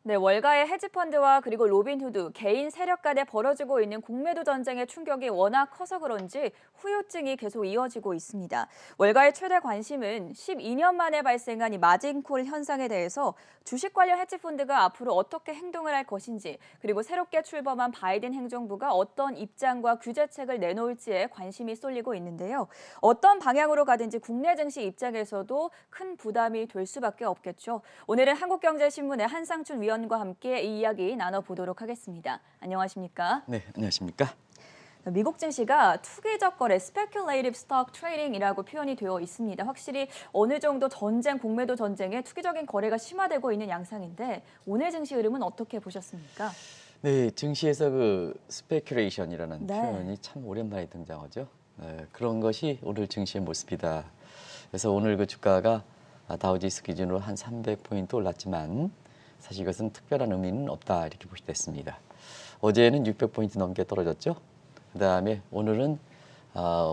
네, 월가의 헤지펀드와 그리고 로빈후드, 개인 세력 간에 벌어지고 있는 공매도 전쟁의 충격이 워낙 커서 그런지 후유증이 계속 이어지고 있습니다. 월가의 최대 관심은 12년 만에 발생한 이 마진콜 현상에 대해서 주식 관련 헤지펀드가 앞으로 어떻게 행동을 할 것인지, 그리고 새롭게 출범한 바이든 행정부가 어떤 입장과 규제책을 내놓을지에 관심이 쏠리고 있는데요. 어떤 방향으로 가든지 국내 증시 입장에서도 큰 부담이 될 수밖에 없겠죠. 오늘은 한국경제신문의 한상춘 위원과 함께 이 이야기 나눠보도록 하겠습니다. 안녕하십니까? 네, 안녕하십니까? 미국 증시가 투기적 거래, speculative stock trading이라고 표현이 되어 있습니다. 확실히 어느 정도 전쟁, 공매도 전쟁에 투기적인 거래가 심화되고 있는 양상인데 오늘 증시 흐름은 어떻게 보셨습니까? 네, 증시에서 그 스페큘레이션이라는 네. 표현이 참 오랜만에 등장하죠. 그런 것이 오늘 증시의 모습이다. 그래서 오늘 그 주가가 다우지수 기준으로 한 300포인트 올랐지만 사실 이것은 특별한 의미는 없다 이렇게 보시됐습니다. 어제는 600포인트 넘게 떨어졌죠. 그다음에 오늘은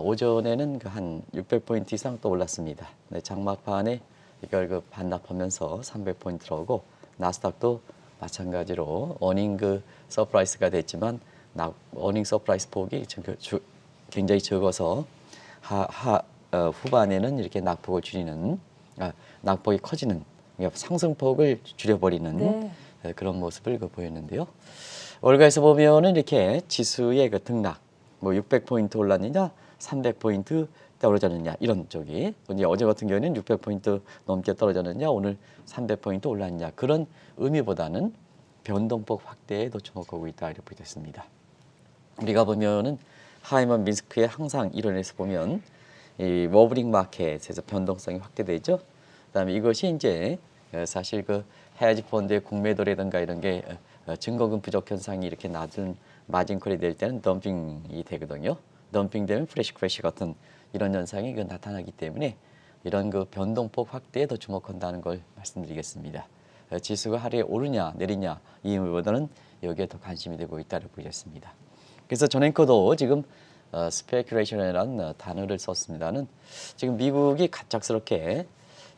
오전에는 그 한 600포인트 이상 또 올랐습니다. 네, 장막판에 이걸 그 반납하면서 300포인트 오고 나스닥도 마찬가지로 어닝 그 서프라이스가 됐지만 어닝 서프라이스 폭이 굉장히 적어서 후반에는 이렇게 낙폭을 줄이는 낙폭이 커지는 그러니까 상승폭을 줄여버리는 네. 그런 모습을 보였는데요. 월가에서 보면은 이렇게 지수의 그 등락, 뭐 600포인트 올랐느냐, 300포인트 떨어졌느냐 이런 쪽이 이제 어제 같은 경우에는 600포인트 넘게 떨어졌느냐, 오늘 300포인트 올랐느냐 그런 의미보다는 변동폭 확대에 더 주목하고 있다 이렇게 보겠습니다. 우리가 보면은 하이먼 민스크의 항상 이론에서 보면 이 워브링 마켓에서 변동성이 확대되죠. 그다음에 이것이 이제 사실 그 헤지 펀드의 공매도라든가 이런 게 증거금 부족 현상이 이렇게 낮은 마진콜이 될 때는 덤핑이 되거든요. 덤핑되면 프레시 크래시 같은 이런 현상이 나타나기 때문에 이런 그 변동폭 확대에 더 주목한다는 걸 말씀드리겠습니다. 지수가 하루에 오르냐 내리냐 이 의미보다는 여기에 더 관심이 되고 있다고 보겠습니다. 그래서 전 앵커도 지금 스페큘레이션이라는 단어를 썼습니다는 지금 미국이 갑작스럽게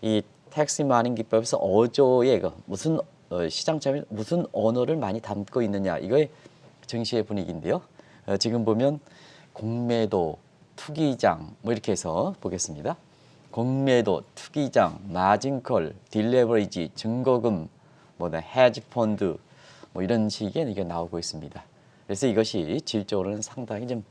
이 텍스 마닝 기법에서 어조의 무슨 시장점에 무슨 언어를 많이 담고 있느냐 이거의 증시의 분위기인데요. 지금 보면 공매도, 투기장 뭐 이렇게 해서 보겠습니다. 공매도, 투기장, 마진콜, 딜레버리지, 증거금, 헤지 펀드 뭐 이런 식의 이게 나오고 있습니다. 그래서 이것이 질적으로는 상당히 좀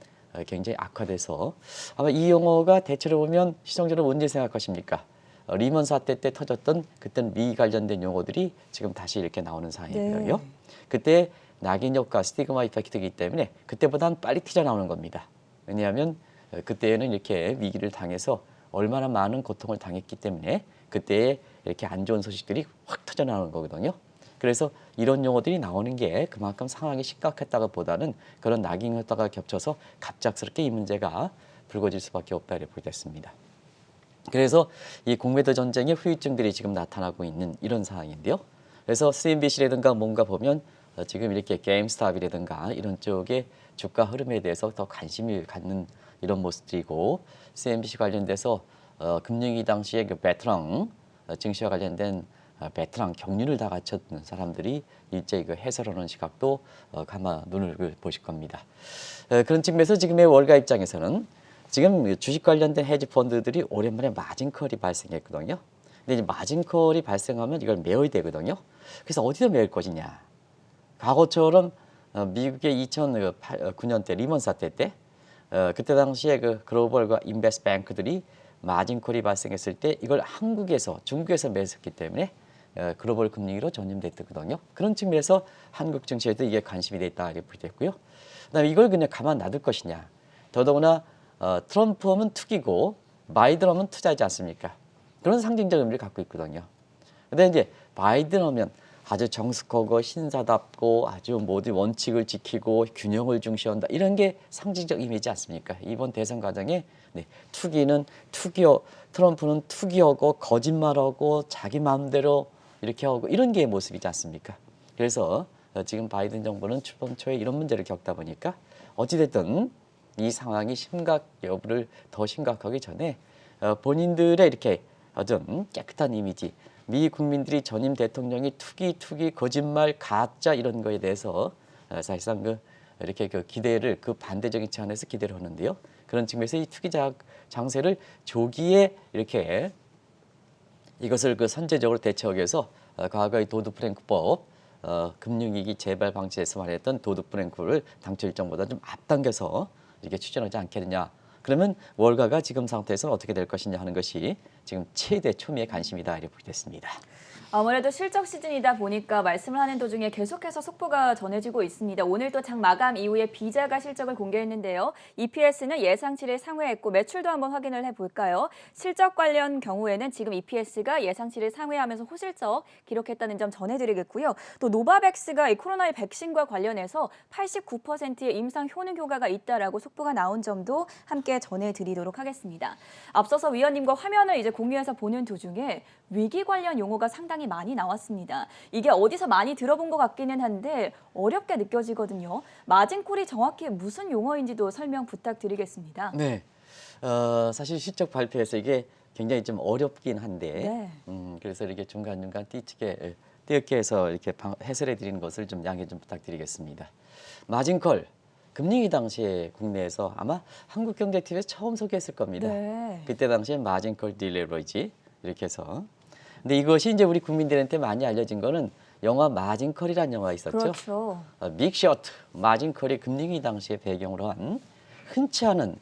굉장히 악화돼서 아마 이 용어가 대체로 보면 시청자는 언제 생각하십니까? 리먼 사태 때 터졌던 그때는 미 관련된 용어들이 지금 다시 이렇게 나오는 상황이거든요. 네. 그때 낙인 효과, 스티그마 이펙트이기 때문에 그때보다는 빨리 튀어나오는 겁니다. 왜냐하면 그때는 이렇게 위기를 당해서 얼마나 많은 고통을 당했기 때문에 그때에 이렇게 안 좋은 소식들이 확 터져나오는 거거든요. 그래서 이런 용어들이 나오는 게 그만큼 상황이 심각했다가 보다는 그런 낙인 효과가 겹쳐서 갑작스럽게 이 문제가 불거질 수밖에 없다 이렇게 보겠습니다. 그래서 이 공매도 전쟁의 후유증들이 지금 나타나고 있는 이런 상황인데요. 그래서 CNBC라든가 뭔가 보면 지금 이렇게 게임스탑이라든가 이런 쪽의 주가 흐름에 대해서 더 관심을 갖는 이런 모습들이고 CNBC 관련돼서 금융위 당시에 그 베테랑 증시와 관련된 베테랑 경륜을 다 갖췄던 사람들이 일제히 그 해설하는 시각도 가마 눈을 보실 겁니다. 그런 측면에서 지금의 월가 입장에서는 지금 주식 관련된 헤지 펀드들이 오랜만에 마진콜이 발생했거든요. 근데 이제 마진콜이 발생하면 이걸 메워야 되거든요. 그래서 어디서 메울 것이냐. 과거처럼 미국의 2009년 때 리먼 사태 때 그때 당시에 그 글로벌과 인베스트 뱅크들이 마진콜이 발생했을 때 이걸 한국에서 중국에서 매수했기 때문에 글로벌 금융위로 전염됐거든요. 그런 측면에서 한국 증시에도 이게 관심이 됐다 이렇게 됐고요. 그다음에 이걸 그냥 가만 놔둘 것이냐. 더더구나 트럼프 하면 투기고 바이든 하면 투자하지 않습니까? 그런 상징적 의미를 갖고 있거든요. 근데 이제 바이든 하면 아주 정숙하고 신사답고 아주 모든 원칙을 지키고 균형을 중시한다. 이런 게 상징적 의미지 않습니까? 이번 대선 과정에 트럼프는 투기하고 거짓말하고 자기 마음대로 이렇게 하고 이런 게 모습이지 않습니까? 그래서 지금 바이든 정부는 출범 초에 이런 문제를 겪다 보니까 어찌됐든 이 상황이 심각 여부를 더 심각하기 전에 본인들의 이렇게 어떤 깨끗한 이미지, 미 국민들이 전임 대통령이 투기, 거짓말, 가짜 이런 거에 대해서 사실상 이렇게 기대를 반대적인 차원에서 기대를 하는데요. 그런 측면에서 이 투기 장세를 조기에 이렇게 이것을 선제적으로 대처하기 위해서 과거의 도드-프랭크법 금융위기 재발 방지에서 말했던 도드-프랭크를 당초 일정보다 좀 앞당겨서 이렇게 추진하지 않겠느냐. 그러면 월가가 지금 상태에서는 어떻게 될 것이냐 하는 것이 지금 최대 초미의 관심이다 이렇게 보게 됐습니다. 아무래도 실적 시즌이다 보니까 말씀을 하는 도중에 계속해서 속보가 전해지고 있습니다. 오늘도 장 마감 이후에 비자가 실적을 공개했는데요. EPS는 예상치를 상회했고 매출도 한번 확인을 해볼까요? 실적 관련 경우에는 지금 EPS가 예상치를 상회하면서 호실적 기록했다는 점 전해드리겠고요. 또 노바백스가 이 코로나19 백신과 관련해서 89%의 임상 효능 효과가 있다라고 속보가 나온 점도 함께 전해드리도록 하겠습니다. 앞서서 위원님과 화면을 이제 공유해서 보는 도중에 위기 관련 용어가 상당히 많이 나왔습니다. 이게 어디서 많이 들어본 것 같기는 한데 어렵게 느껴지거든요. 마진콜이 정확히 무슨 용어인지도 설명 부탁드리겠습니다. 네, 사실 실적 발표에서 이게 굉장히 좀 어렵긴 한데, 그래서 이렇게 중간중간 띄게 해서 이렇게 해설해 드리는 것을 좀 양해 좀 부탁드리겠습니다. 마진콜, 금융위 당시에 국내에서 아마 한국경제TV에서 처음 소개했을 겁니다. 네. 그때 당시에 마진콜 딜레버리지 이렇게 해서. 근데 이것이 이제 우리 국민들한테 많이 알려진 거는 영화 마진콜이라는 영화가 있었죠. 그렇죠. 빅쇼트, 마진콜이 금융위 당시에 배경으로 한 흔치 않은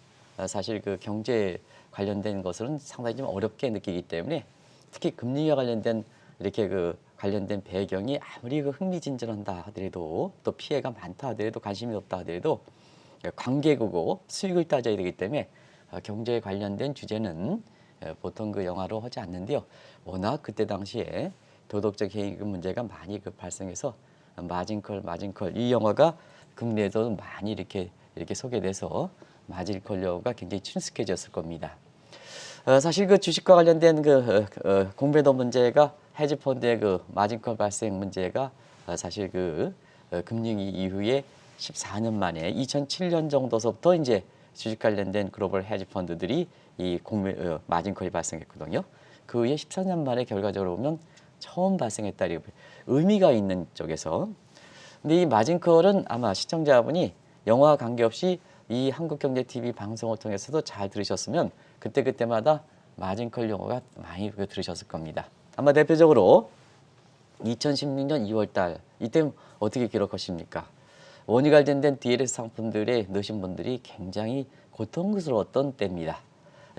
사실 경제 관련된 것은 상당히 좀 어렵게 느끼기 때문에 특히 금융위와 관련된 이렇게 관련된 배경이 아무리 흥미진진한다 하더라도 또 피해가 많다 하더라도 관심이 없다 하더라도 관계국고 수익을 따져야 되기 때문에 경제에 관련된 주제는 보통 영화로 하지 않는데요. 워낙 그때 당시에 도덕적 해이금 문제가 많이 발생해서 마진콜 이 영화가 국내에도 많이 이렇게 소개돼서 마진콜 영화가 굉장히 친숙해졌을 겁니다. 사실 주식과 관련된 공매도 문제가 헤지펀드의 마진콜 발생 문제가 사실 금융위 이후에 14년 만에 2007년 정도서부터 이제 주식 관련된 글로벌 헤지펀드들이 이 마진콜이 발생했거든요. 그 후에 14년 만에 결과적으로 보면 처음 발생했다. 의미가 있는 쪽에서. 근데 이 마진콜은 아마 시청자분이 영화와 관계없이 이 한국경제TV 방송을 통해서도 잘 들으셨으면 그때마다 마진콜 용어가 많이 들으셨을 겁니다. 아마 대표적으로 2016년 2월 달 이때 어떻게 기록하십니까? 원유 관련된 DLS 상품들에 넣으신 분들이 굉장히 고통스러웠던 때입니다.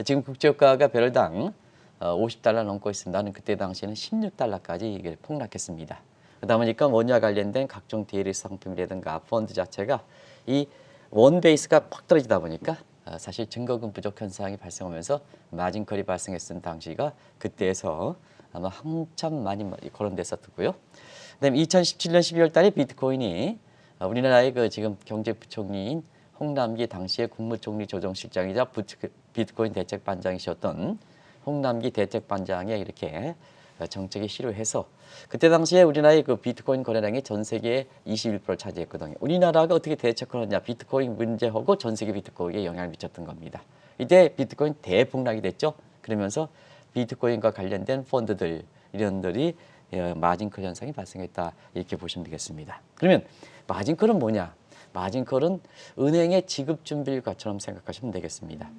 지금 국제유가가 배럴당 50달러 넘고 있습니다. 나는 그때 당시에는 16달러까지 이게 폭락했습니다. 그러다 보니까 원유와 관련된 각종 DLS 상품이라든가 펀드 자체가 이 원베이스가 팍 떨어지다 보니까 사실 증거금 부족 현상이 발생하면서 마진콜이 발생했던 당시가 그때에서 아마 한참 많이 거론됐었고요. 그다음에 2017년 12월 달에 비트코인이 우리나라의 지금 경제부총리인 홍남기 당시의 국무총리 조정실장이자 비트코인 대책반장이셨던 홍남기 대책반장의 이렇게 정책에 실효해서 그때 당시에 우리나라의 비트코인 거래량이 전 세계의 21%를 차지했거든요. 우리나라가 어떻게 대처하느냐, 비트코인 문제하고 전 세계 비트코인에 영향을 미쳤던 겁니다. 이때 비트코인 대폭락이 됐죠. 그러면서 비트코인과 관련된 펀드들 이런들이 마진콜 현상이 발생했다 이렇게 보시면 되겠습니다. 그러면 마진콜은 뭐냐? 마진콜은 은행의 지급 준비일과처럼 생각하시면 되겠습니다.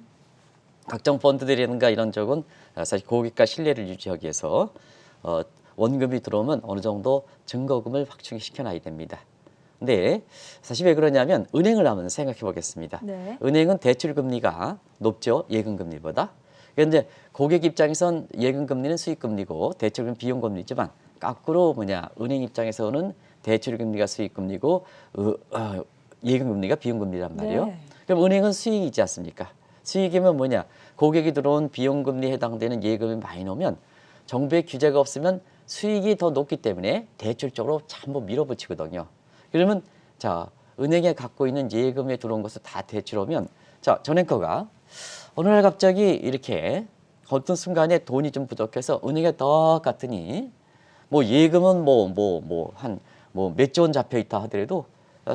각종 펀드들이라든가 이런 쪽은 사실 고객과 신뢰를 유지하기 위해서 원금이 들어오면 어느 정도 증거금을 확충 시켜놔야 됩니다. 근데 사실 왜 그러냐면 은행을 한번 생각해 보겠습니다. 네. 은행은 대출금리가 높죠. 예금금리보다. 그런데 고객 입장에선 예금금리는 수익금리고 대출금리는 비용금리지만 거꾸로 은행 입장에서는 대출금리가 수익금리고 예금금리가 비용금리란 말이에요. 네. 그럼 은행은 수익이지 않습니까? 수익이면 뭐냐? 고객이 들어온 비용금리에 해당되는 예금이 많이 나오면 정부의 규제가 없으면 수익이 더 높기 때문에 대출 쪽으로 전부 밀어붙이거든요. 그러면 자 은행에 갖고 있는 예금에 들어온 것을 다 대출하면 자 전앵커가 어느 날 갑자기 이렇게 어떤 순간에 돈이 좀 부족해서 은행에 더 갔더니 예금은 몇 조 원 잡혀 있다 하더라도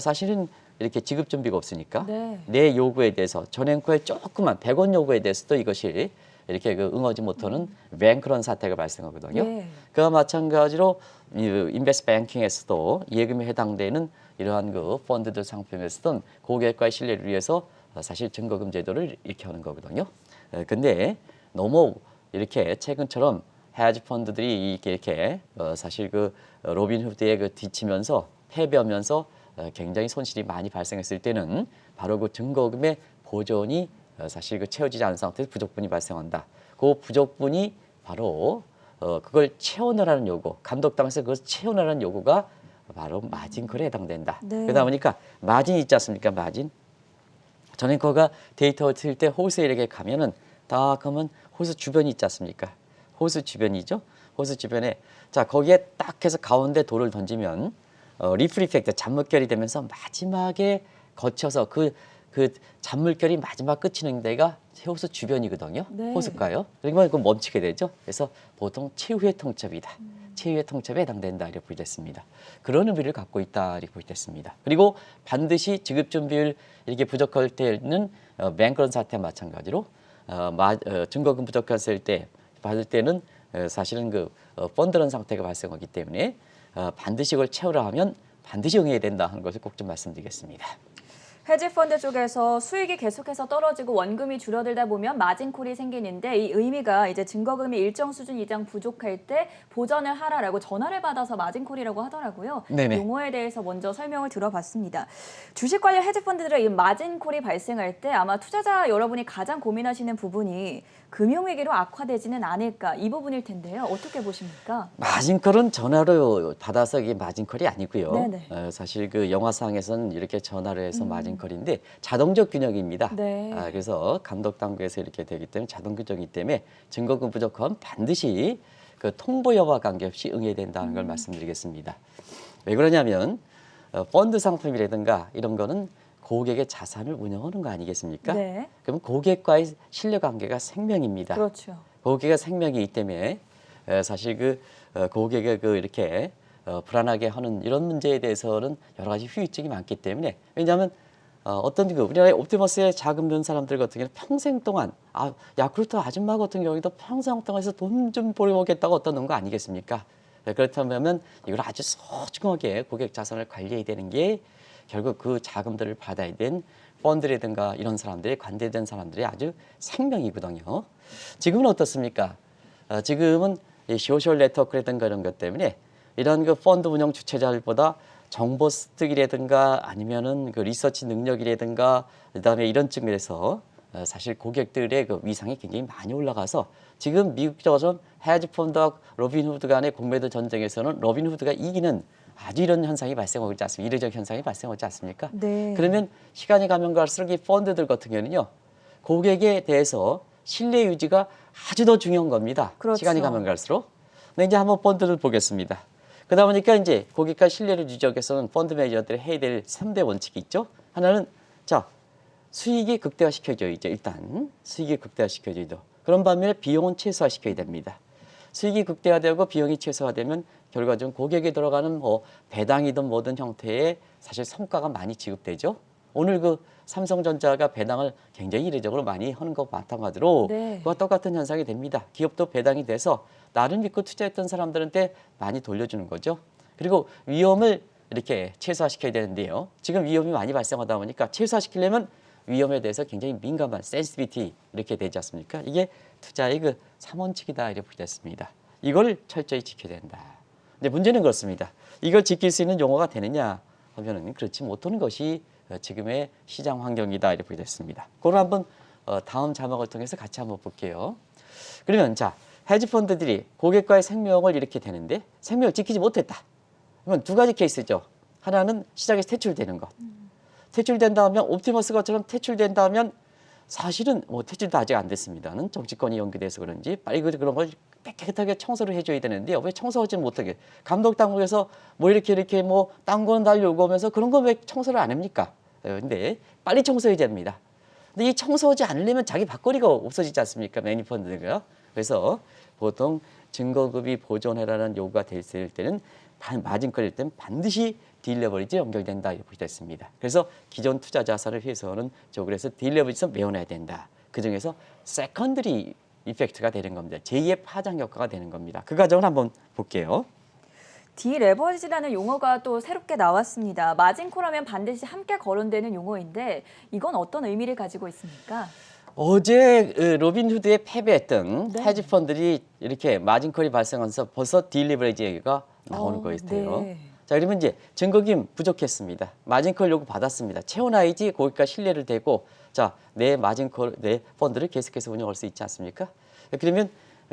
사실은 이렇게 지급 준비가 없으니까 네. 내 요구에 대해서 전앵커의 조그만 100원 요구에 대해서도 이것이 이렇게 그 응하지 못하는 뱅크런 사태가 발생하거든요. 네. 그와 마찬가지로 인베스트 뱅킹에서도 예금에 해당되는 이러한 그 펀드들 상품에서든 고객과의 신뢰를 위해서 사실 증거금 제도를 이렇게 하는 거거든요. 근데 너무 이렇게 최근처럼 헤지 펀드들이 이렇게 사실 그 로빈 후드에 그 뒤치면서 패배하면서 굉장히 손실이 많이 발생했을 때는 바로 그 증거금의 보존이 사실 그 채워지지 않은 상태에서 부족분이 발생한다. 그 부족분이 바로 그걸 채워넣으라는 요구, 감독당에서 그걸 채워넣으라는 요구가 바로 마진콜에 해당된다. 네. 그러다 보니까 마진이 있지 않습니까? 마진. 전에 거가 데이터 틀 때 호수에게 가면은 다 그러면 호수 주변이 있지 않습니까? 호수 주변이죠. 호수 주변에 자 거기에 딱 해서 가운데 돌을 던지면 리플 이펙트 잔물결이 되면서 마지막에 거쳐서 그 잔물결이 마지막 끝이는 데가 호수 주변이거든요. 네. 호수가요. 그러면 그 멈추게 되죠. 그래서 보통 최후의 통첩이다. 최후의 통첩에 해당된다 이렇게 보겠습니다. 그런 의미를 갖고 있다 이렇게 보겠습니다. 그리고 반드시 지급 준비율 이렇게 부족할 때는 뱅크런 사태와 마찬가지로 증거금 부족했을 때 받을 때는 사실은 그 펀드런 상태가 발생하기 때문에 반드시 이걸 채우라 하면 반드시 응해야 된다 하는 것을 꼭 좀 말씀드리겠습니다. 헤지펀드 쪽에서 수익이 계속해서 떨어지고 원금이 줄어들다 보면 마진콜이 생기는데 이 의미가 이제 증거금이 일정 수준 이상 부족할 때 보전을 하라라고 전화를 받아서 마진콜이라고 하더라고요. 네네. 용어에 대해서 먼저 설명을 들어봤습니다. 주식 관련 헤지펀드들의 이 마진콜이 발생할 때 아마 투자자 여러분이 가장 고민하시는 부분이 금융위기로 악화되지는 않을까 이 부분일 텐데요. 어떻게 보십니까? 마진콜은 전화로 받아서 이게 마진콜이 아니고요. 네네. 사실 그 영화상에서는 이렇게 전화를 해서 마진콜인데 자동적 균형입니다. 네. 그래서 감독 당국에서 이렇게 되기 때문에 자동 균형이기 때문에 증거금 부족하면 반드시 그 통보 여부와 관계없이 응해야 된다는 걸 말씀드리겠습니다. 왜 그러냐면 펀드 상품이라든가 이런 거는 고객의 자산을 운영하는 거 아니겠습니까? 네. 그럼 고객과의 신뢰 관계가 생명입니다. 그렇죠. 고객의 생명이기 때문에 사실 그 고객의 그 이렇게 불안하게 하는 이런 문제에 대해서는 여러 가지 후유증이 많기 때문에 왜냐하면 어떤 그 우리나라의 옵티머스의 자금 번 사람들 같은 경우는 평생 동안 야쿠르트 아줌마 같은 경우에도 평생 동안 해서 돈 좀 벌어오겠다고 어떤 거 아니겠습니까? 그렇다면 이걸 아주 소중하게 고객 자산을 관리해야 되는 게 결국 그 자금들을 받아야 된 펀드라든가 이런 사람들이 관대된 사람들이 아주 생명이거든요. 지금은 어떻습니까? 지금은 이 소셜 네트워크라든가 이런 것 때문에 이런 그 펀드 운영 주체자들보다 정보 습득이라든가 아니면은 그 리서치 능력이라든가 그다음에 이런 측면에서 사실 고객들의 그 위상이 굉장히 많이 올라가서 지금 미국처럼 헤지 펀드와 로빈후드 간의 공매도 전쟁에서는 로빈후드가 이기는 아주 이런 현상이 발생하고 있지 않습니까? 이례적 현상이 발생하지 않습니까? 네. 그러면 시간이 가면 갈수록 이 펀드들 같은 경우는요. 고객에 대해서 신뢰 유지가 아주 더 중요한 겁니다. 그렇죠. 시간이 가면 갈수록. 근데 이제 한번 펀드를 보겠습니다. 그러다 보니까 이제 고객과 신뢰를 유지하기 위해서는 펀드 매니저들이 해야 될 3대 원칙이 있죠. 하나는 자 수익이 극대화시켜줘야죠. 일단 수익이 극대화시켜줘야죠. 그런 반면에 비용은 최소화시켜야 됩니다. 수익이 극대화되고 비용이 최소화되면 결과적으로 고객에 들어가는 뭐 배당이든 뭐든 형태의 사실 성과가 많이 지급되죠. 오늘 그 삼성전자가 배당을 굉장히 이례적으로 많이 하는 것 마찬가지로 네. 그와 똑같은 현상이 됩니다. 기업도 배당이 돼서 나를 믿고 투자했던 사람들한테 많이 돌려주는 거죠. 그리고 위험을 이렇게 최소화시켜야 되는데요. 지금 위험이 많이 발생하다 보니까 최소화시키려면 위험에 대해서 굉장히 민감한 센시티비티 이렇게 되지 않습니까? 이게 투자의 그 3원칙이다 이렇게 됐습니다. 이걸 철저히 지켜야 된다. 근데 문제는 그렇습니다. 이걸 지킬 수 있는 용어가 되느냐 하면은 그렇지 못하는 것이 지금의 시장 환경이다 이렇게 됐습니다. 그걸 한번 다음 자막을 통해서 같이 한번 볼게요. 그러면 자 헤지 펀드들이 고객과의 생명을 이렇게 되는데 생명을 지키지 못했다. 그러면 두 가지 케이스죠. 하나는 시장에서 퇴출되는 것. 퇴출된다면 옵티머스가처럼 퇴출된다면 사실은 뭐 퇴출도 아직 안 됐습니다는 정치권이 연기돼서 그런지 빨리 그런 걸 깨끗하게 청소를 해줘야 되는데요. 왜 청소하지 못하게 감독 당국에서 뭐 이렇게 뭐 딴 거는 다 요구하면서 그런 거 왜 청소를 안 합니까? 근데 빨리 청소해야 됩니다. 근데 이 청소하지 않으려면 자기 밥거리가 없어지지 않습니까? 매니펀드가. 그래서 보통 증거급이 보존해라는 요구가 됐을 때는 마진컬일 때는 반드시 딜레버리지 연결된다 이렇게 됐습니다. 그래서 기존 투자 자산을 위해서는 그래서 딜레버리에서 메워놔야 된다. 그 중에서 세컨드리 이펙트가 되는 겁니다. 제2의 파장 효과가 되는 겁니다. 그 과정을 한번 볼게요. 디레버리지라는 용어가 또 새롭게 나왔습니다. 마진콜하면 반드시 함께 거론되는 용어인데 이건 어떤 의미를 가지고 있습니까? 어제 로빈후드에 패배했던 네. 헤지펀들이 이렇게 마진콜이 발생하면서 벌써 딜리버리지 얘기가 나오는 거였어요. 네. 자, 그러면 이제 증거금 부족했습니다. 마진콜 요구 받았습니다. 채워놔야지 고객과 신뢰를 대고 자, 내 마진콜, 내 펀드를 계속해서 운영할 수 있지 않습니까? 그러면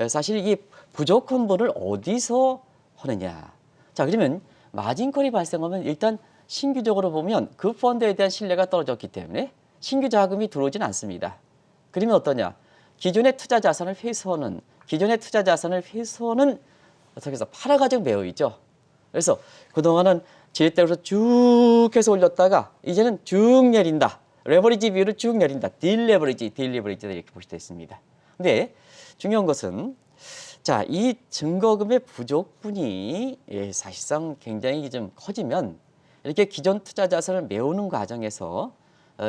사실 이 부족 펀드를 어디서 하느냐? 자, 그러면 마진콜이 발생하면 일단 신규적으로 보면 그 펀드에 대한 신뢰가 떨어졌기 때문에 신규 자금이 들어오진 않습니다. 그러면 어떠냐? 기존의 투자 자산을 회수하는 어떻게 해서 팔아가지고 매어 있죠. 그래서 그동안은 지렛대로서 쭉 해서 올렸다가 이제는 쭉 내린다. 레버리지 비율을 쭉 내린다. 딜레버리지다 이렇게 볼 수도 있습니다. 근데 중요한 것은 자, 이 증거금의 부족분이 사실상 굉장히 좀 커지면 이렇게 기존 투자 자산을 메우는 과정에서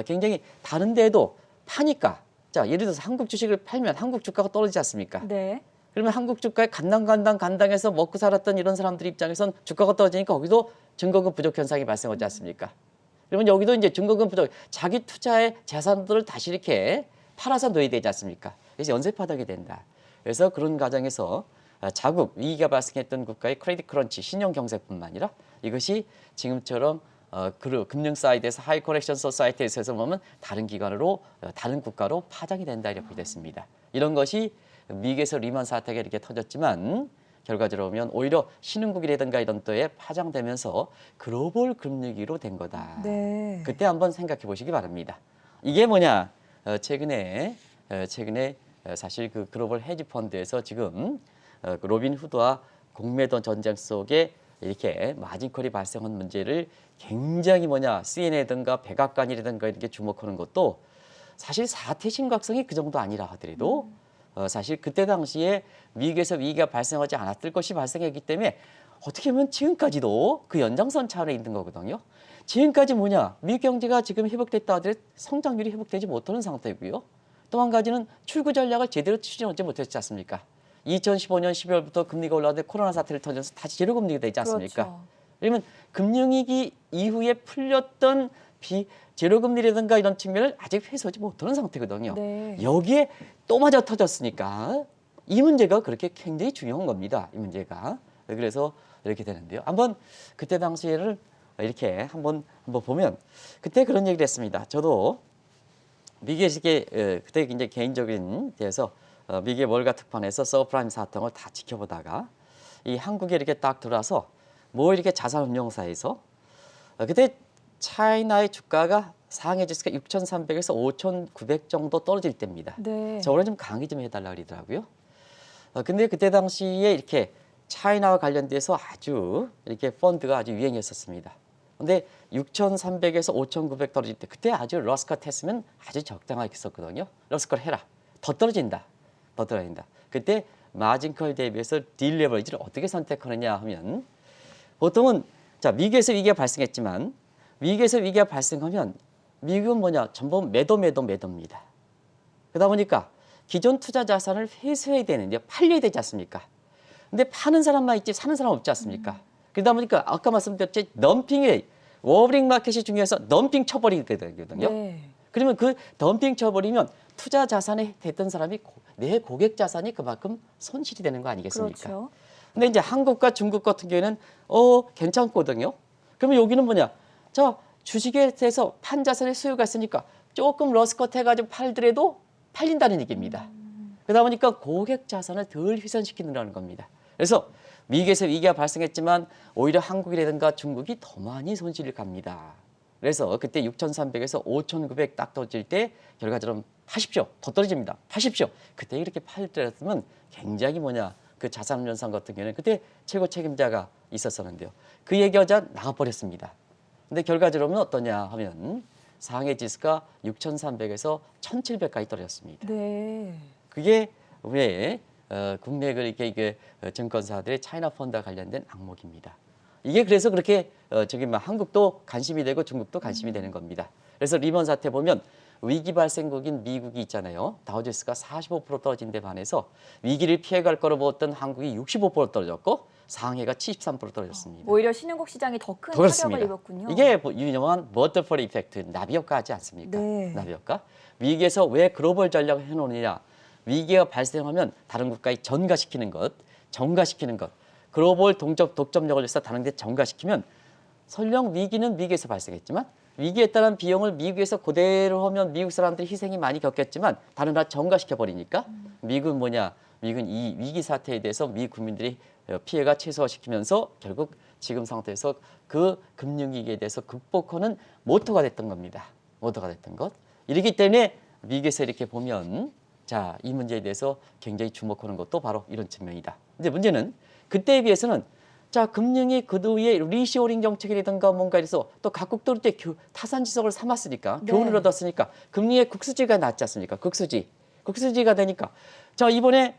굉장히 다른 데도 파니까 자, 예를 들어서 한국 주식을 팔면 한국 주가가 떨어지지 않습니까? 네. 그러면 한국 주가에 간당간당해서 먹고 살았던 이런 사람들 입장에선 주가가 떨어지니까 거기도 증거금 부족 현상이 발생하지 않습니까? 그러면 여기도 이제 증거금 부족, 자기 투자의 재산들을 다시 이렇게 팔아서 넣어야 되지 않습니까? 그래서 연쇄파덕이 된다. 그래서 그런 과정에서 자국 위기가 발생했던 국가의 크레딧 크런치, 신용 경색뿐만 아니라 이것이 지금처럼 금융 사이드에서 하이 커렉션 소사이티에서 보면 다른 기관으로 다른 국가로 파장이 된다 이렇게 됐습니다. 이런 것이 미국에서 리만 사태가 이렇게 터졌지만 결과적으로 보면 오히려 신흥국이라든가 이런 데에 파장되면서 글로벌 금융위기로 된 거다. 네. 그때 한번 생각해 보시기 바랍니다. 이게 뭐냐? 최근에 사실 그 글로벌 헤지 펀드에서 지금 그 로빈 후드와 공매도 전쟁 속에 이렇게 마진콜이 발생한 문제를 굉장히 CNN이라든가 백악관이라든가 이렇게 주목하는 것도 사실 사태 심각성이 그 정도 아니라 하더라도 사실 그때 당시에 미국에서 위기가 발생하지 않았을 것이 발생했기 때문에 어떻게 보면 지금까지도 그 연장선 차원에 있는 거거든요. 지금까지 미국 경제가 지금 회복됐다 하더라도 성장률이 회복되지 못하는 상태고요. 또 한 가지는 출구 전략을 제대로 추진하지 못했지 않습니까? 2015년 12월부터 금리가 올라왔는데 코로나 사태를 터져서 다시 제로 금리가 되지 않습니까? 그렇죠. 그러면 금융위기 이후에 풀렸던 제로 금리라든가 이런 측면을 아직 회수하지 못하는 상태거든요. 네. 여기에 또 맞아 터졌으니까 이 문제가 그렇게 굉장히 중요한 겁니다. 이 문제가. 그래서 이렇게 되는데요. 한번 그때 당시에를 이렇게 한번 보면 그때 그런 얘기를 했습니다. 저도 미국의 그때 굉장히 개인적인 데서 미국의 월가 특판에서 서프라임 사통을 다 지켜보다가 이 한국에 이렇게 딱 들어와서 이렇게 자산운용사에서 그때 차이나의 주가가 상해 지수가 6,300에서 5,900 정도 떨어질 때입니다. 네. 저걸 좀 강의 좀 해달라 그러더라고요. 근데 그때 당시에 이렇게 차이나와 관련돼서 아주 이렇게 펀드가 아주 유행했었습니다. 근데 6,300에서 5,900 떨어질 때 그때 아주 러스컷 했으면 아주 적당하게 했었거든요. 러스컷 해라. 더 떨어진다. 그때 마진컬 대비해서 딜레버리지를 어떻게 선택하느냐 하면 보통은 자, 미국에서 위기가 발생했지만 미국에서 위기가 발생하면 미국은 전부 매도입니다. 그러다 보니까 기존 투자 자산을 회수해야 되는데 팔려야 되지 않습니까? 근데 파는 사람만 있지 사는 사람 없지 않습니까? 그러다 보니까 아까 말씀드렸지 덤핑이 워브링 마켓이 중요해서 덤핑 쳐버리게 되거든요. 네. 그러면 그 덤핑 쳐버리면 투자 자산에 됐던 사람이 내 고객 자산이 그만큼 손실이 되는 거 아니겠습니까? 그렇죠. 근데 이제 한국과 중국 같은 경우에는 괜찮거든요. 그러면 여기는 자, 주식에 대해서 판 자산의 수요가 있으니까 조금 러스컷 해가지고 팔더라도 팔린다는 얘기입니다. 그러다 보니까 고객 자산을 덜 훼손시키는 겁니다. 그래서 미국에서 위기가 발생했지만 오히려 한국이라든가 중국이 더 많이 손실을 갑니다. 그래서 그때 6,300에서 5,900 딱 떨어질 때 결과적으로 파십시오. 더 떨어집니다. 파십시오. 그때 이렇게 팔더라면 굉장히 그 자산운용상 같은 경우는 그때 최고 책임자가 있었었는데요. 그 얘기하자 나가버렸습니다. 근데 결과적으로 어떠냐 하면 상해 지수가 6,300에서 1,700까지 떨어졌습니다. 네. 그게 왜 국내 이게 증권사들의 차이나 펀드와 관련된 항목입니다. 이게 그래서 그렇게 한국도 관심이 되고 중국도 관심이 되는 겁니다. 그래서 리먼 사태 보면 위기 발생국인 미국이 있잖아요. 다우지수가 45% 떨어진 데 반해서 위기를 피해갈 거로 보았던 한국이 65% 떨어졌고 상해가 73% 떨어졌습니다. 오히려 신흥국 시장이 더 큰 그렇습니다. 타격을 입었군요. 이게 뭐 유명한 버터플라이 이펙트, 나비 효과 하지 않습니까? 네. 나비 효과. 위기에서 왜 글로벌 전략을 해놓느냐. 위기가 발생하면 다른 국가에 전가시키는 것, 정가시키는 것. 글로벌 독점력을 위해서 다른 데 정가시키면 설령 위기는 미국에서 발생했지만 위기에 따른 비용을 미국에서 그대로 하면 미국 사람들이 희생이 많이 겪겠지만 다른 나라 정가시켜버리니까 미국은 뭐냐. 미국은 이 위기 사태에 대해서 미국 국민들이 피해가 최소화시키면서 결국 지금 상태에서 그 금융위기에 대해서 극복하는 모토가 됐던 겁니다. 모토가 됐던 것. 이렇기 때문에 미국에서 이렇게 보면 자, 이 문제에 대해서 굉장히 주목하는 것도 바로 이런 측면이다. 이제 문제는 그때에 비해서는 자, 금융이 그 뒤에 리쇼링 정책이라든가 뭔가 이래서 또 각국도 이제 타산지석을 삼았으니까 네. 교훈을 얻었으니까 금리의 국수지가 났지 않습니까? 국수지가 되니까 자, 이번에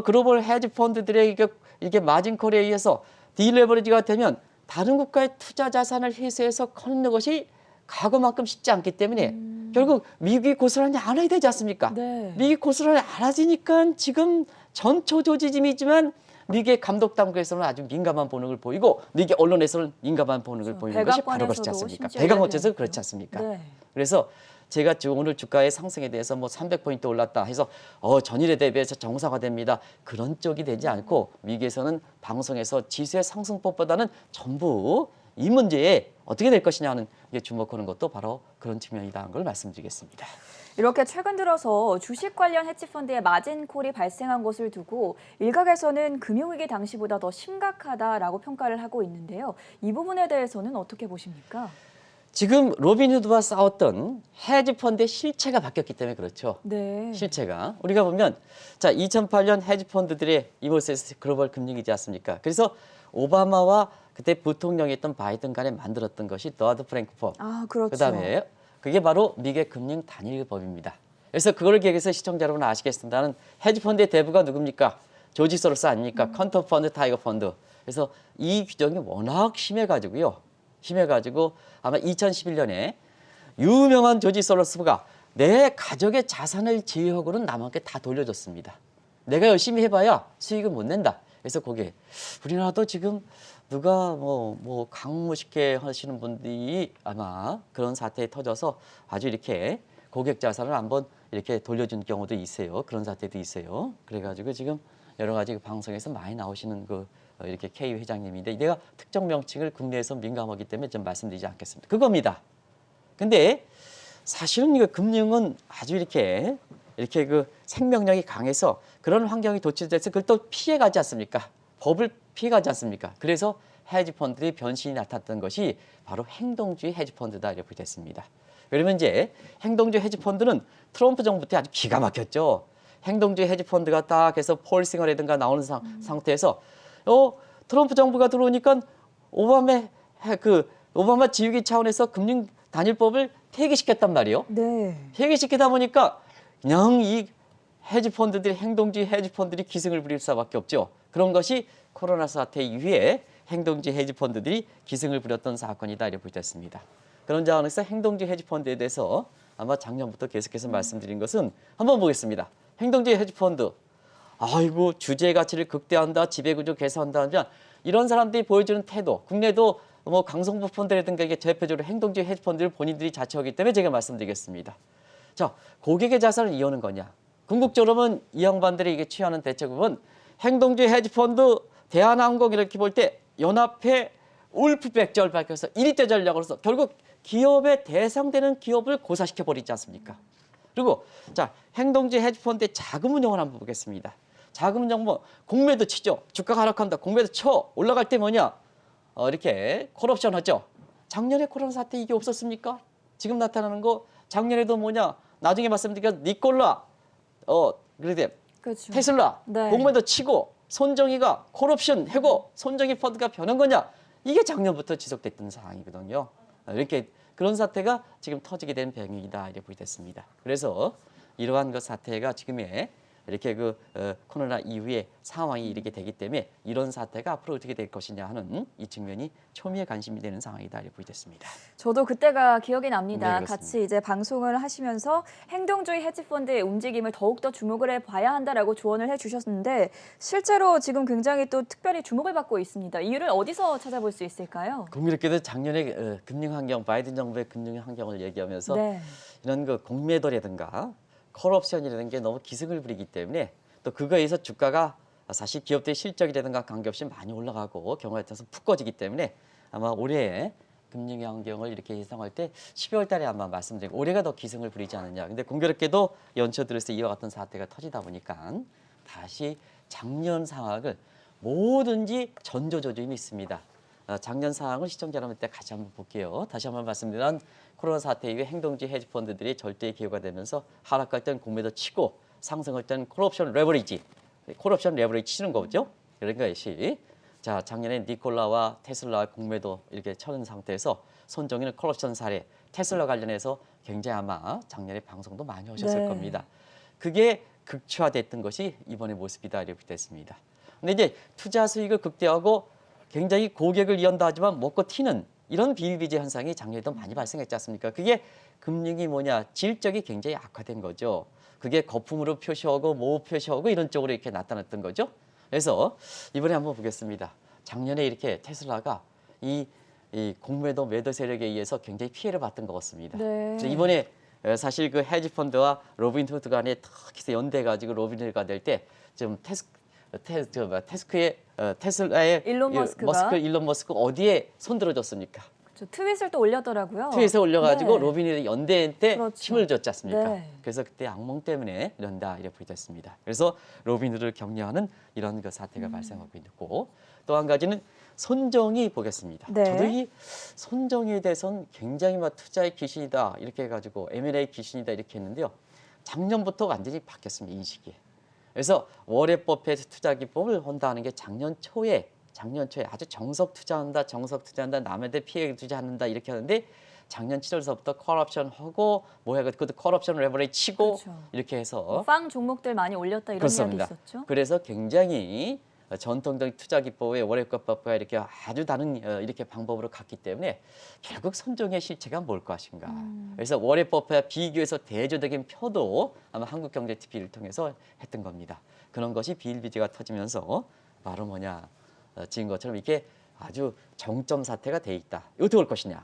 글로벌 헤지 펀드들의 이게 마진콜에 의해서 딜레버리지가 되면 다른 국가의 투자 자산을 회수해서 커는 것이 과거만큼 쉽지 않기 때문에 결국 미국이 고스란히 안아야 되지 않습니까? 네. 미국이 고스란히 안아지니까 지금 전초 조지짐이지만 미국의 감독 당국에서는 아주 민감한 반응을 보이고 미국의 언론에서는 민감한 반응을 보이는 것이 바로 그렇지 않습니까? 배강원에서 그렇지 않습니까? 네. 그래서 제가 오늘 주가의 상승에 대해서 뭐 300포인트 올랐다 해서 전일에 대비해서 정상화됩니다. 그런 쪽이 되지 않고 미국에서는 방송에서 지수의 상승폭보다는 전부 이 문제에 어떻게 될 것이냐 하는 게 주목하는 것도 바로 그런 측면이라는 걸 말씀드리겠습니다. 이렇게 최근 들어서 주식 관련 헤지펀드의 마진콜이 발생한 것을 두고 일각에서는 금융위기 당시보다 더 심각하다라고 평가를 하고 있는데요. 이 부분에 대해서는 어떻게 보십니까? 지금 로빈후드와 싸웠던 헤지펀드의 실체가 바뀌었기 때문에 그렇죠. 네. 실체가. 우리가 보면 자 2008년 헤지펀드들의 이몰세스 글로벌 금융위기지 않습니까? 그래서 오바마와 그때 부통령이었던 바이든 간에 만들었던 것이 더드 프랭크법. 아, 그렇죠. 그다음에 그게 바로 미국의 금융 단일법입니다. 그래서 그걸 기억해서 시청자 여러분 아시겠습니다는 헤지펀드의 대부가 누굽니까? 조지 소로스 아닙니까? 컨터 펀드, 타이거 펀드. 그래서 이 규정이 워낙 심해가지고요. 아마 2011년에 유명한 조지 소로스가 내 가족의 자산을 제외하고는 남한테 다 돌려줬습니다. 내가 열심히 해봐야 수익을 못 낸다. 그래서 거기에 우리나라도 지금 누가 뭐 강무식회 하시는 분들이 아마 그런 사태에 터져서 아주 이렇게 고객 자산을 한번 이렇게 돌려준 경우도 있어요. 그런 사태도 있어요. 그래가지고 지금 여러 가지 방송에서 많이 나오시는 이렇게 K 회장님인데 내가 특정 명칭을 국내에서 민감하기 때문에 좀 말씀드리지 않겠습니다. 그겁니다. 근데 사실은 이거 금융은 아주 이렇게 그 생명력이 강해서 그런 환경이 도출돼서 그걸 또 피해가지 않습니까? 법을 피해가지 않습니까? 그래서 헤지펀드의 변신이 나타났던 것이 바로 행동주의 헤지펀드다 이렇게 됐습니다. 그러면 이제 행동주의 헤지펀드는 트럼프 정부 때 아주 기가 막혔죠. 행동주의 헤지펀드가 딱 해서 폴싱어라든가 나오는 상태에서 트럼프 정부가 들어오니까 오바마 지휘기 차원에서 금융 단일법을 폐기시켰단 말이에요. 네. 폐기시키다 보니까 그냥 이 헤지펀드들이 행동주의 헤지펀드들이 기승을 부릴 수밖에 없죠. 그런 것이 코로나 사태 이후에 행동주의 헤지펀드들이 기승을 부렸던 사건이다 이렇게 보였습니다. 그런 자원에서 행동주의 헤지펀드에 대해서 아마 작년부터 계속해서 말씀드린 것은 한번 보겠습니다. 행동주의 헤지펀드. 아이고 주주의 가치를 극대화한다, 지배구조 개선한다. 이런 사람들이 보여주는 태도. 국내도 뭐 강성부 펀드라든가 이게 대표적으로 행동주의 헤지펀드를 본인들이 자처하기 때문에 제가 말씀드리겠습니다. 자, 고객의 자산을 이용하는 거냐? 궁극적으로는 이 양반들이 이게 취하는 대책은 행동주의 헤지펀드, 대한항공 이렇게 볼 때 연합회 울프백절 밝혀서 1위대 전략으로서 결국 기업에 대상되는 기업을 고사시켜 버리지 않습니까? 그리고 자 행동주의 헤지펀드의 자금 운용을 한번 보겠습니다. 자금 운용 공매도 치죠. 주가가 하락한다. 공매도 쳐. 올라갈 때 뭐냐? 이렇게 콜옵션 하죠. 작년에 코로나 사태 이게 없었습니까? 지금 나타나는 거 작년에도 뭐냐? 나중에 말씀드리니까 니콜라 그런데 그렇죠. 테슬라 네. 공매도 치고 손정희가 콜옵션 해고 손정희 펀드가 변한 거냐? 이게 작년부터 지속됐던 상황이거든요. 이렇게 그런 사태가 지금 터지게 된 배경이다 이렇게 보게 됐습니다. 그래서 이러한 그 사태가 지금의 이렇게 코로나 이후에 상황이 이렇게 되기 때문에 이런 사태가 앞으로 어떻게 될 것이냐 하는 이 측면이 초미의 관심이 되는 상황이다 이렇게 보여졌습니다. 저도 그때가 기억이 납니다. 네, 그렇습니다. 같이 이제 방송을 하시면서 행동주의 헤지펀드의 움직임을 더욱더 주목을 해봐야 한다라고 조언을 해주셨는데 실제로 지금 굉장히 또 특별히 주목을 받고 있습니다. 이유를 어디서 찾아볼 수 있을까요? 공교롭게도 작년에 금융환경, 바이든 정부의 금융환경을 얘기하면서 네. 이런 공매도라든가 컬옵션이라는 게 너무 기승을 부리기 때문에 또 그거에 의해서 주가가 사실 기업들의 실적이라든가 관계없이 많이 올라가고 경우에 따라서 푹 꺼지기 때문에 아마 올해 금융 환경을 이렇게 예상할 때 12월 달에 아마 말씀드리고 올해가 더 기승을 부리지 않느냐. 근데 공교롭게도 연초 들어서 이와 같은 사태가 터지다 보니까 다시 작년 상황을 뭐든지 전조조짐이 있습니다. 작년 상황을 시청자 여러분께 같이 한번 볼게요. 다시 한번 말씀드리면 코로나 사태 이후에 행동주의 헤지펀드들이 절대 기회가 되면서 하락할 땐 공매도 치고 상승할 땐 콜옵션 레버리지, 콜옵션 레버리지 치는 거죠. 그런 것이 자 작년에 니콜라와 테슬라 공매도 이렇게 쳐는 상태에서 손정희는 콜옵션 사례, 테슬라 관련해서 굉장히 아마 작년에 방송도 많이 하셨을 네. 겁니다. 그게 극초화됐던 것이 이번의 모습이다 이렇게 됐습니다. 근데 이제 투자 수익을 극대화하고 굉장히 고객을 이연다 하지만 먹고 튀는 이런 비일비재 현상이 작년에도 많이 발생했지 않습니까? 그게 금융이 뭐냐 질적이 굉장히 악화된 거죠. 그게 거품으로 표시하고 모 표시하고 이런 쪽으로 이렇게 나타났던 거죠. 그래서 이번에 한번 보겠습니다. 작년에 이렇게 테슬라가 이 공매도 매도 세력에 의해서 굉장히 피해를 봤던 것 같습니다. 네. 그래서 이번에 사실 그 헤지펀드와 로빈후드 간에 탁 연대가지고 로빈후드가 될 때 좀 테슬라의 일론 머스크가. 일론 머스크 어디에 손들어줬습니까? 저 트윗을 또 올렸더라고요. 트윗에 올려가지고 네. 로빈후드 연대회 때 그렇죠. 힘을 줬지 않습니까? 네. 그래서 그때 악몽 때문에 이런다 이렇게 보여졌습니다. 그래서 로빈후드를 격려하는 이런 그 사태가 발생하고 있고 또 한 가지는 손정희 보겠습니다. 네. 저도 이 손정희에 대해서는 굉장히 막 투자의 귀신이다 이렇게 해가지고 M&A 귀신이다 이렇게 했는데요. 작년부터 완전히 바뀌었습니다. 인식이. 그래서 워렌 버핏 투자 기법을 한다는 게 작년 초에 아주 정석 투자한다 남한테 피해 투자한다 이렇게 하는데 작년 7월서부터 컬옵션 하고 뭐 해가 그것도 컬옵션 레버리지 치고 그렇죠. 이렇게 해서 빵 종목들 많이 올렸다 이런 그렇습니다. 이야기 있었죠. 그래서 굉장히 전통적 투자 기법의 워렌 버핏과 이렇게 아주 다른 이렇게 방법으로 갔기 때문에 결국 손정의 실체가 뭘 것인가. 그래서 워렌 버핏과 비교해서 대조적인 표도 아마 한국경제TV를 통해서 했던 겁니다. 그런 것이 비일비재가 터지면서 바로 뭐냐 지금 것처럼 이렇게 아주 정점 사태가 돼 있다. 어떻게 올 것이냐.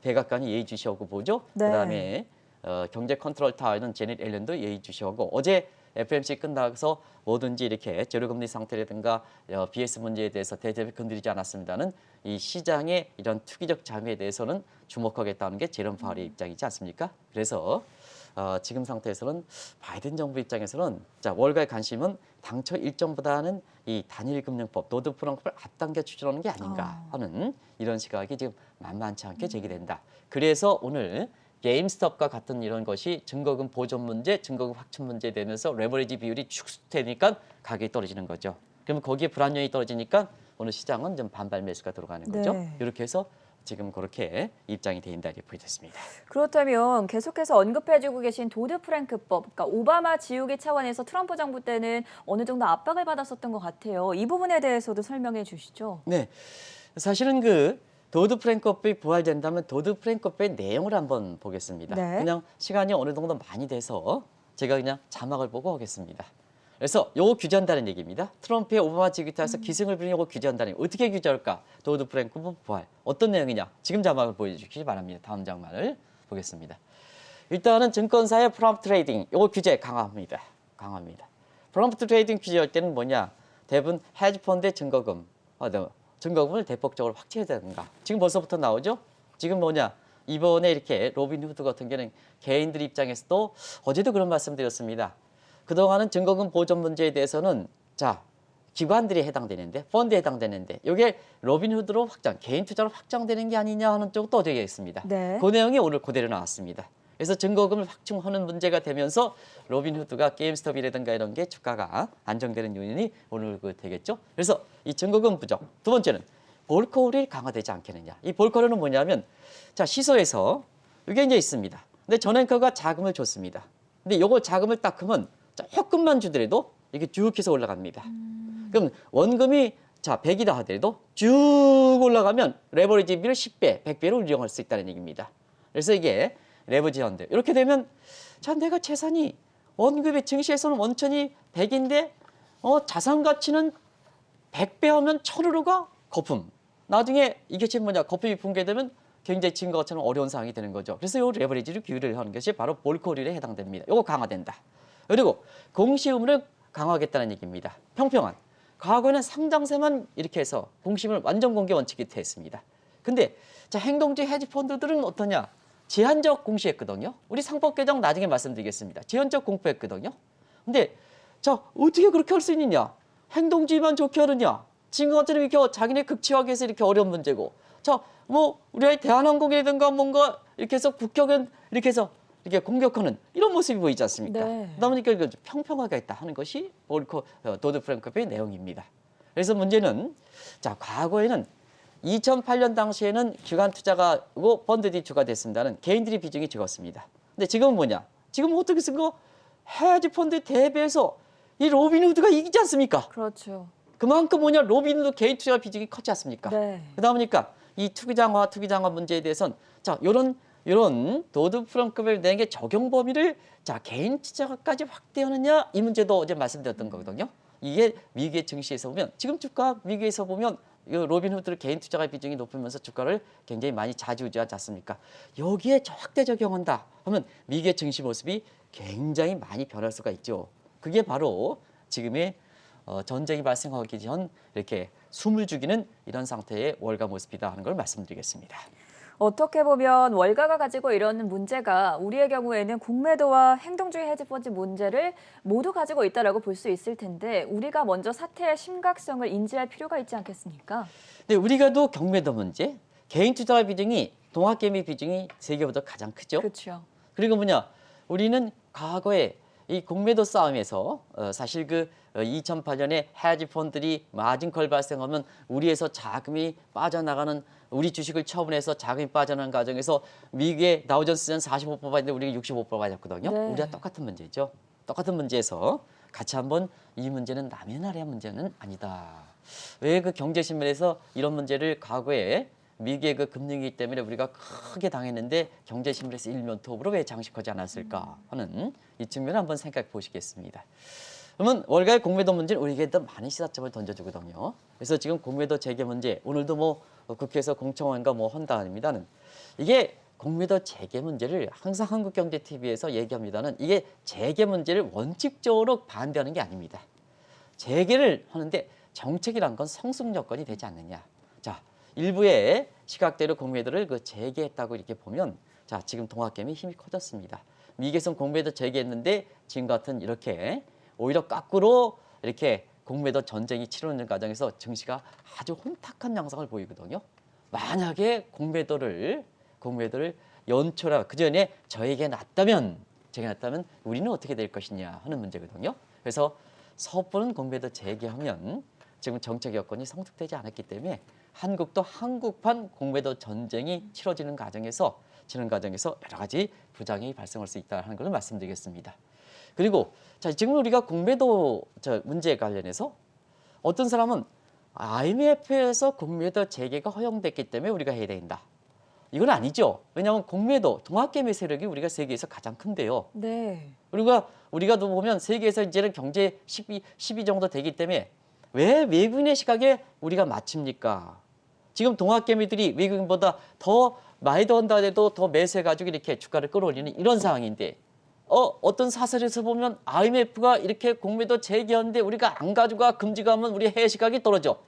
백악관이 예의주시하고 보죠. 네. 그다음에 경제 컨트롤 타워는 제닛 옐런도 예의주시하고 어제 FMC 끝나서 뭐든지 이렇게 제로금리 상태라든가 BS 문제에 대해서 대대적으로 건드리지 않았습니다는 이 시장의 이런 투기적 잠에 대해서는 주목하겠다는 게 제롬 파월의 입장이지 않습니까? 그래서 지금 상태에서는 바이든 정부 입장에서는 자 월가의 관심은 당초 일정보다는 이 단일금융법 도드 프랑크를 앞당겨 추진하는 게 아닌가 하는 이런 시각이 지금 만만치 않게 제기된다. 그래서 오늘 게임스톱과 같은 이런 것이 증거금 보존 문제, 증거금 확충 문제 되면서 레버리지 비율이 축소되니까 가격이 떨어지는 거죠. 그러면 거기에 불안정이 떨어지니까 오늘 시장은 좀 반발 매수가 들어가는 거죠. 네. 이렇게 해서 지금 그렇게 입장이 된다 이렇게 보여졌습니다. 그렇다면 계속해서 언급해주고 계신 도드 프랭크법, 그러니까 오바마 지우개 차원에서 트럼프 정부 때는 어느 정도 압박을 받았었던 것 같아요. 이 부분에 대해서도 설명해 주시죠. 네, 사실은 도드 프랭크법이 부활된다면 도드 프랭크법의 내용을 한번 보겠습니다. 네. 그냥 시간이 어느 정도 많이 돼서 제가 그냥 자막을 보고 하겠습니다. 그래서 요거 규제한다는 얘기입니다. 트럼프의 오바마 지우개 타에서 기승을 부리는 요거 규제한다는 얘기. 어떻게 규제할까? 도드 프랭크법 부활. 어떤 내용이냐? 지금 자막을 보여주시기 바랍니다. 다음 장면을 보겠습니다. 일단은 증권사의 프롬프트 트레이딩 요거 규제 강화합니다. 프롬프트 트레이딩 규제할 때는 뭐냐? 대부분 헤지펀드의 증거금을 대폭적으로 확대해야 지금 벌써부터 나오죠? 지금 뭐냐? 이번에 이렇게 로빈후드 같은 경우는 개인들 입장에서도 어제도 그런 말씀드렸습니다. 그동안은 증거금 보존 문제에 대해서는 자 기관들이 해당되는데 펀드에 해당되는데 이게 로빈후드로 확장, 개인 투자로 확장되는 게 아니냐 하는 쪽도 되어 있습니다. 네. 그 내용이 오늘 그대로 나왔습니다. 그래서 증거금을 확충하는 문제가 되면서 로빈후드가 게임스톱이라든가 이런 게 주가가 안정되는 요인이 오늘 되겠죠. 그래서 이 증거금 부족. 두 번째는 볼커홀이 강화되지 않겠느냐. 이 볼커홀은 뭐냐면 자 시소에서 이게 이제 있습니다. 근데 전앵커가 자금을 줬습니다. 근데 요거 자금을 딱 하면 조금만 주더라도 이렇게 쭉 해서 올라갑니다. 그럼 원금이 자 100이다 하더라도 쭉 올라가면 레버리지 비를 10배, 100배로 이용할 수 있다는 얘기입니다. 그래서 이게 레버리지 현대. 이렇게 되면 자 내가 재산이 원금이 증시에서는 원천이 100인데 자산 가치는 100배 하면 1000으로 가 거품. 나중에 이게 지금 뭐냐 거품이 붕괴되면 굉장히 지금과 같은 어려운 상황이 되는 거죠. 그래서 이 레버리지를 규율을 하는 것이 바로 볼코리에 해당됩니다. 이거 강화된다. 그리고 공시의무를 강화하겠다는 얘기입니다. 평평한. 과거에는 상장세만 이렇게 해서 공시의무를 완전 공개 원칙이 됐습니다. 근데 자 행동주의 헤지펀드들은 어떠냐? 제한적 공시했거든요. 우리 상법 개정 나중에 말씀드리겠습니다. 제한적 공표했거든요. 근데 자 어떻게 그렇게 할 수 있느냐? 행동주의만 좋게 하느냐? 지금 같은 이렇게 자기네 극치하기 위해서 이렇게 어려운 문제고. 자 뭐 우리 대한항공이라든가 뭔가 이렇게 해서 국격은 이렇게 해서 이렇게 공격하는 이런 모습이 보이지 않습니까? 네. 그러다 보니까 이거 평평하게 했다 하는 것이 도드 프랭크의 내용입니다. 그래서 문제는 자 과거에는 2008년 당시에는 기관 투자가고 펀드들이 주가됐습니다는 개인들이 비중이 적었습니다. 근데 지금은 뭐냐? 지금 어떻게 쓴 거? 헤지 펀드 대비해서 이 로빈후드가 이기지 않습니까? 그렇죠. 그만큼 뭐냐? 로빈후드 개인 투자 비중이 컸지 않습니까? 네. 그러다 보니까 이 투기장화 문제에 대해서는 자 이런 도드 프랑크벨 내게 적용 범위를 자 개인 투자까지 확대하느냐 이 문제도 어제 말씀드렸던 거거든요. 이게 미국의 증시에서 보면 지금 주가 미국에서 보면 로빈후드 개인 투자가 비중이 높으면서 주가를 굉장히 많이 좌지우지하지 않습니까? 여기에 확대 적용한다 하면 미국의 증시 모습이 굉장히 많이 변할 수가 있죠. 그게 바로 지금의 전쟁이 발생하기 전 이렇게 숨을 죽이는 이런 상태의 월가 모습이다 하는 걸 말씀드리겠습니다. 어떻게 보면 월가가 가지고 이런 문제가 우리의 경우에는 공매도와 행동주의 헤지펀드 문제를 모두 가지고 있다라고 볼 수 있을 텐데 우리가 먼저 사태의 심각성을 인지할 필요가 있지 않겠습니까? 네, 우리가 또 경매도 문제, 개인 투자 비중이 동학개미 비중이 세계보다 가장 크죠. 그렇죠. 그리고 뭐냐, 우리는 과거에 이 공매도 싸움에서 사실 그 2008년에 헤지 펀드들이 마진콜 발생하면 우리에서 자금이 빠져나가는 우리 주식을 처분해서 자금이 빠져나가는 과정에서 미국의 다우존스는 45% 받았는데 우리가 65% 받았거든요. 네. 우리가 똑같은 문제죠. 똑같은 문제에서 같이 한번 이 문제는 남의 나라의 문제는 아니다. 왜 그 경제신문에서 이런 문제를 과거에 미국의 그 금융위기 때문에 우리가 크게 당했는데 경제신문에서 일면톱으로 왜 장식하지 않았을까 하는 이 측면을 한번 생각해 보시겠습니다. 그러면 월가의 공매도 문제는 우리에게 더 많은 시사점을 던져주거든요. 그래서 지금 공매도 재개 문제 오늘도 뭐 국회에서 공청회인가 뭐 한다입니다는 이게 공매도 재개 문제를 항상 한국경제TV에서 얘기합니다는 이게 재개 문제를 원칙적으로 반대하는 게 아닙니다. 재개를 하는데 정책이란 건 성숙 여건이 되지 않느냐. 자, 일부의 시각대로 공매도를 그 재개했다고 이렇게 보면 자, 지금 동학개미 힘이 커졌습니다. 미국에서는 공매도 재개했는데 지금 같은 이렇게 오히려 거꾸로 이렇게 공매도 전쟁이 치러지는 과정에서 증시가 아주 혼탁한 양상을 보이거든요. 만약에 공매도를 연초라 그 전에 저에게 났다면 우리는 어떻게 될 것이냐 하는 문제거든요. 그래서 섣부른 공매도 재개하면 지금 정책 여건이 성숙되지 않았기 때문에 한국도 한국판 공매도 전쟁이 치러지는 과정에서 여러 가지 부작용이 발생할 수 있다는 걸 말씀드리겠습니다. 그리고 자 지금 우리가 공매도 문제에 관련해서 어떤 사람은 IMF에서 공매도 재개가 허용됐기 때문에 우리가 해야 된다. 이건 아니죠. 왜냐하면 공매도 동학개미 세력이 우리가 세계에서 가장 큰데요. 네. 그리고 우리가 또 보면 세계에서 이제는 경제 10위 정도 되기 때문에 왜 외국인의 시각에 우리가 맞춥니까? 지금 동학개미들이 외국인보다 더 많이 더 한다 해도 더 매수해가지고 이렇게 주가를 끌어올리는 이런 상황인데 어떤 사설에서 보면 IMF가 이렇게 공매도 재개하는데 우리가 안 가져가 금지가면 우리 해외 시각이 떨어져.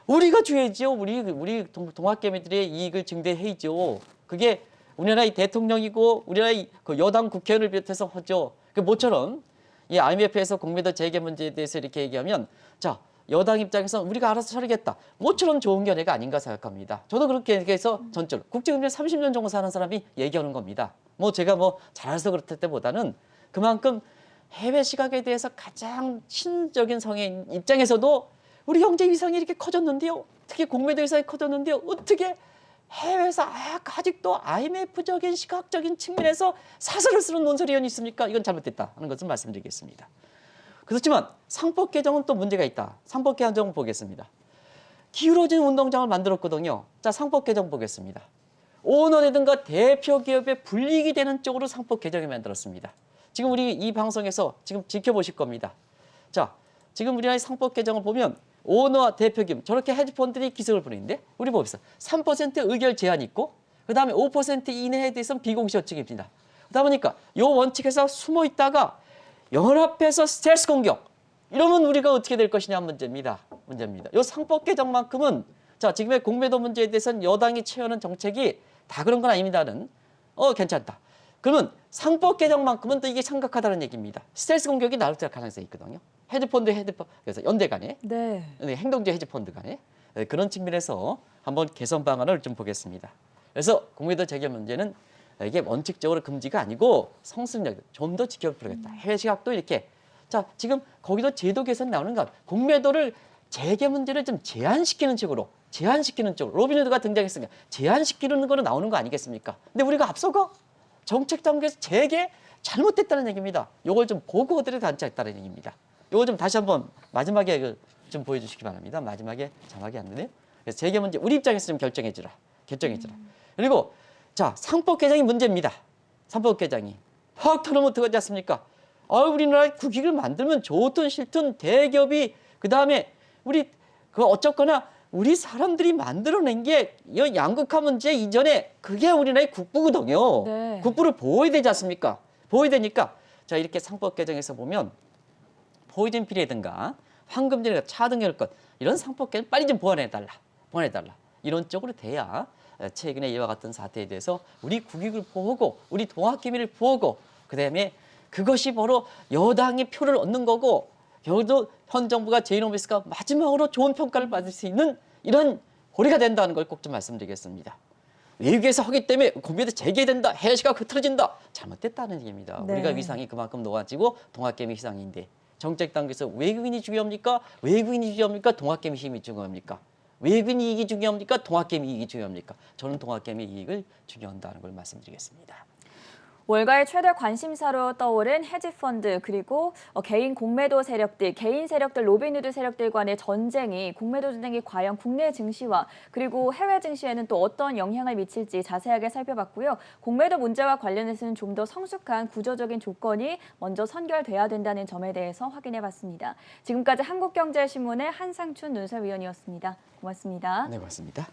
우리가 줘야지요. 우리 동학개미들의 이익을 증대해야죠. 그게 우리나라의 대통령이고 우리나라의 그 여당 국회의원을 비롯해서 하죠. 그 모처럼 이 IMF에서 공매도 재개 문제에 대해서 이렇게 얘기하면 자 여당 입장에서 우리가 알아서 처리하겠다. 모처럼 좋은 견해가 아닌가 생각합니다. 저도 그렇게 해서 전적으로 국제금융 30년 정도 사는 사람이 얘기하는 겁니다. 뭐 제가 뭐 잘해서 그렇다 때보다는 그만큼 해외 시각에 대해서 가장 친적인 성의 입장에서도 우리 경제 위상이 이렇게 커졌는데요. 특히 공매도 위상이 커졌는데요. 어떻게 해외에서 아직도 IMF적인 시각적인 측면에서 사설을 쓰는 논설위원이 있습니까? 이건 잘못됐다 하는 것을 말씀드리겠습니다. 그렇지만 상법 개정은 또 문제가 있다. 상법 개정을 보겠습니다. 기울어진 운동장을 만들었거든요. 자, 상법 개정 보겠습니다. 오너라든가 대표 기업의 불이익이 되는 쪽으로 상법 개정을 만들었습니다. 지금 우리 이 방송에서 지금 지켜보실 겁니다. 자, 지금 우리나라의 상법 개정을 보면 오너와 대표 기업 저렇게 헤지펀드들이 기승을 부리는데 우리 봅시다. 3% 의결 제한이 있고 그다음에 5% 이내에 대해서는 비공시효증입니다. 그러다 보니까 이 원칙에서 숨어 있다가 연합해서 스트레스 공격 이러면 우리가 어떻게 될 것이냐 문제입니다. 이 상법 개정만큼은 자 지금의 공매도 문제에 대해서는 여당이 취하는 정책이 다 그런 건 아닙니다는 괜찮다. 그러면 상법 개정만큼은 또 이게 심각하다는 얘기입니다. 스트레스 공격이 나올 가능성이 있거든요. 헤드펀드 그래서 연대 간에 네. 행동제 헤지펀드 간에 그런 측면에서 한번 개선 방안을 좀 보겠습니다. 그래서 공매도 재개 문제는 이게 원칙적으로 금지가 아니고 성승력 좀 더 지켜보겠다. 해외 시각도 이렇게 자 지금 거기도 제도 개선 나오는 것 공매도를 재개 문제를 좀 제한시키는 쪽으로 로빈후드가 등장했으니까 제한시키는 거로 나오는 거 아니겠습니까? 근데 우리가 앞서가 정책 단계에서 재개 잘못됐다는 얘기입니다. 이걸 좀 보고들이 단체했다는 얘기입니다. 이거 좀 다시 한번 마지막에 좀 보여주시기 바랍니다. 마지막에 자막이 안 되네요. 그래서 재개 문제 우리 입장에서 좀 결정해주라. 그리고 자 상법 개정이 문제입니다. 상법 개정이 팍 터놓으면 어떡하지 않습니까? 우리나라 국익을 만들면 좋든 싫든 대기업이 그 다음에 우리 그 어쨌거나 우리 사람들이 만들어낸 게 이 양극화 문제 이전에 그게 우리나라의 국부거든요. 네. 국부를 보호해야 되지 않습니까? 보호해야 되니까 자 이렇게 상법 개정에서 보면 포이즌 필이라든가 황금제나 차등 혈권 이런 상법 개정 빨리 좀 보완해달라. 이런 쪽으로 돼야 최근에 이와 같은 사태에 대해서 우리 국익을 보호하고 우리 동학개미를 보호하고 그다음에 그것이 바로 여당의 표를 얻는 거고 겨우도 현 정부가 제이노미스가 마지막으로 좋은 평가를 받을 수 있는 이런 고리가 된다는 걸 꼭 좀 말씀드리겠습니다. 외국에서 하기 때문에 공매도 재개된다. 해외시가 흐트러진다. 잘못됐다는 얘기입니다. 네. 우리가 위상이 그만큼 높아지고 동학개미 위상인데 정책 단계에서 외국인이 중요합니까? 동학개미 힘이 중요합니까? 외국인 이익이 중요합니까? 동학개미 이익이 중요합니까? 저는 동학개미 이익을 중요한다는 걸 말씀드리겠습니다. 월가의 최대 관심사로 떠오른 헤지펀드 그리고 개인 공매도 세력들, 개인 세력들, 로빈후드 세력들 간의 전쟁이 공매도 전쟁이 과연 국내 증시와 그리고 해외 증시에는 또 어떤 영향을 미칠지 자세하게 살펴봤고요. 공매도 문제와 관련해서는 좀 더 성숙한 구조적인 조건이 먼저 선결돼야 된다는 점에 대해서 확인해봤습니다. 지금까지 한국경제신문의 한상춘 논설위원이었습니다. 고맙습니다. 네, 고맙습니다.